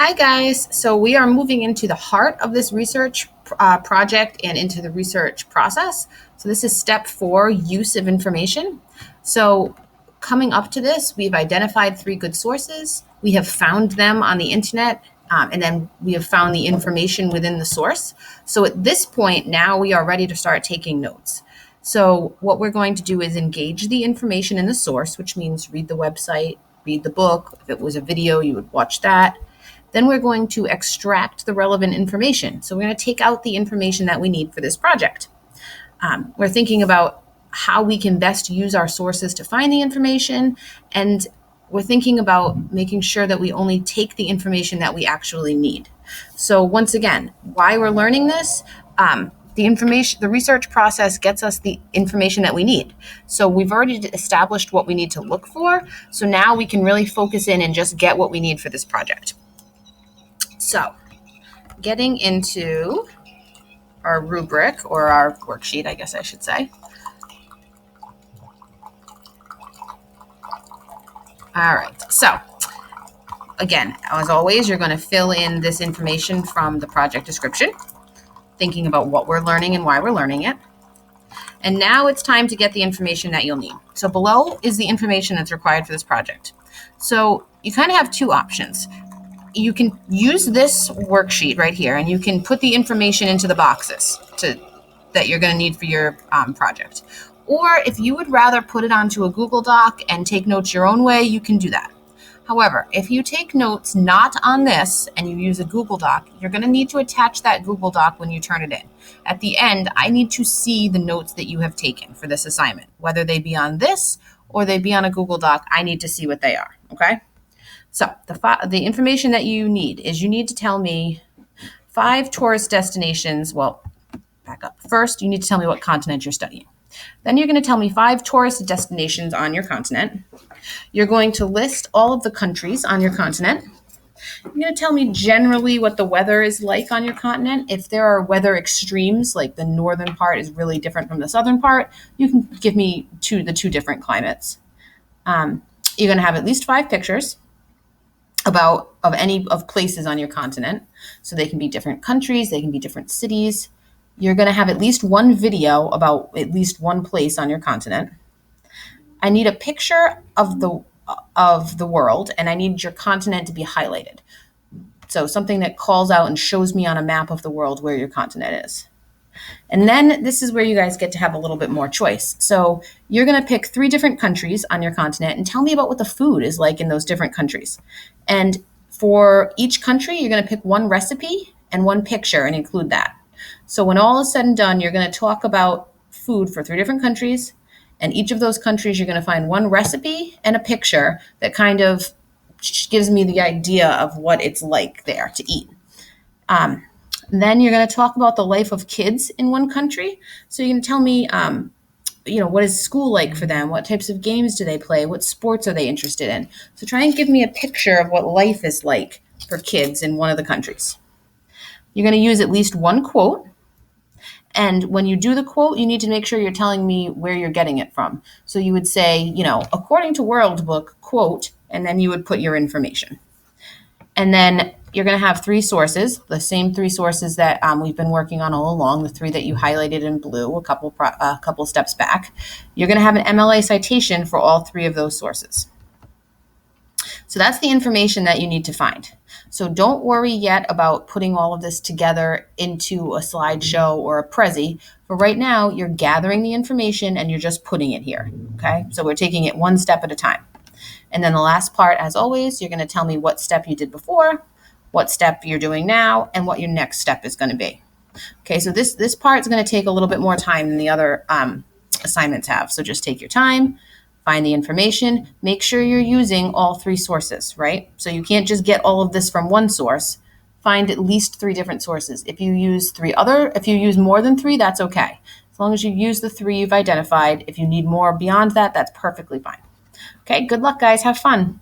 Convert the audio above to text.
Hi guys, so we are moving into the heart of this research project and into the research process. So this is step 4, use of information. So coming up to this, we've identified 3 good sources. We have found them on the internet, and then we have found the information within the source. So at this point, now we are ready to start taking notes. So what we're going to do is engage the information in the source, which means read the website, read the book. If it was a video, you would watch that. Then we're going to extract the relevant information. So we're going to take out the information that we need for this project. We're thinking about how we can best use our sources to find the information, and we're thinking about making sure that we only take the information that we actually need. So once again, why we're learning this, the research process gets us the information that we need. So we've already established what we need to look for. So now we can really focus in and just get what we need for this project. So getting into our rubric, or our worksheet, I guess I should say. All right, so again, as always, you're going to fill in this information from the project description, thinking about what we're learning and why we're learning it. And now it's time to get the information that you'll need. So below is the information that's required for this project. So you kind of have 2 options. You can use this worksheet right here, and you can put the information into the boxes that you're going to need for your project. Or if you would rather put it onto a Google Doc and take notes your own way, you can do that. However, if you take notes not on this and you use a Google Doc, you're going to need to attach that Google Doc when you turn it in. At the end, I need to see the notes that you have taken for this assignment. Whether they be on this or they be on a Google Doc, I need to see what they are, okay? So the information that you need is you need to tell me 5 tourist destinations. Well, back up. First, you need to tell me what continent you're studying. Then you're going to tell me 5 tourist destinations on your continent. You're going to list all of the countries on your continent. You're going to tell me generally what the weather is like on your continent. If there are weather extremes, like the northern part is really different from the southern part, you can give me the 2 different climates. You're going to have at least 5 pictures of places on your continent. So they can be different countries, they can be different cities. You're going to have at least 1 video about at least 1 place on your continent. I need a picture of the world, and I need your continent to be highlighted. So something that calls out and shows me on a map of the world where your continent is. And then this is where you guys get to have a little bit more choice. So you're going to pick 3 different countries on your continent and tell me about what the food is like in those different countries. And for each country, you're going to pick 1 recipe and 1 picture and include that. So when all is said and done, you're going to talk about food for 3 different countries. And each of those countries, you're going to find 1 recipe and a picture that kind of gives me the idea of what it's like there to eat. Then you're going to talk about the life of kids in 1 country. So you're going to tell me, what is school like for them? What types of games do they play? What sports are they interested in? So try and give me a picture of what life is like for kids in one of the countries. You're going to use at least 1 quote. And when you do the quote, you need to make sure you're telling me where you're getting it from. So you would say, according to World Book, quote, and then you would put your information. And then you're going to have 3 sources, the same 3 sources that we've been working on all along, the 3 that you highlighted in blue a couple steps back. You're going to have an MLA citation for all 3 of those sources. So that's the information that you need to find. So don't worry yet about putting all of this together into a slideshow or a Prezi. For right now, you're gathering the information and you're just putting it here, okay? So we're taking it 1 step at a time. And then the last part, as always, you're going to tell me what step you did before, what step you're doing now, and what your next step is going to be. Okay, so this part is going to take a little bit more time than the other assignments have. So just take your time, find the information, make sure you're using all 3 sources, right? So you can't just get all of this from 1 source. Find at least 3 different sources. If you use more than 3, that's okay. As long as you use the 3 you've identified. If you need more beyond that, that's perfectly fine. Okay, good luck, guys. Have fun.